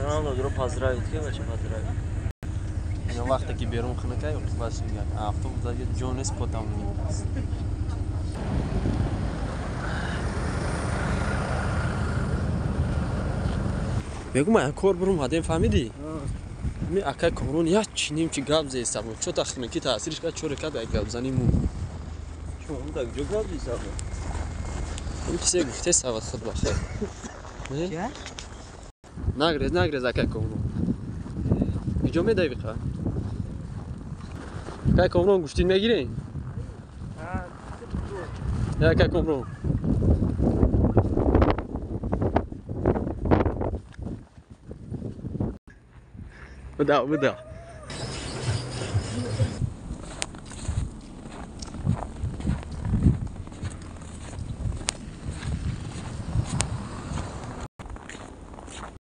Ronaldo durib поздравить-ка, бача, поздравить. اینا وقتی که بیرون خونه که بس میگن автобус دیگه جونس پاتم نیست. بگو ما کار برم هدیم فهمیدی؟ می اکا کارون یا چینیم چی گاب زیستم چه تخمین کی تاثیرش که چوره که یک گاب زنیمو Чё, он так джогал здесь, а? این کسی گفته سواد خود بخیر چه؟ نگرز اکا کارون اینجا می دقیقه اکا کارون گوشتین میگیرین؟ یا اکا کارون بده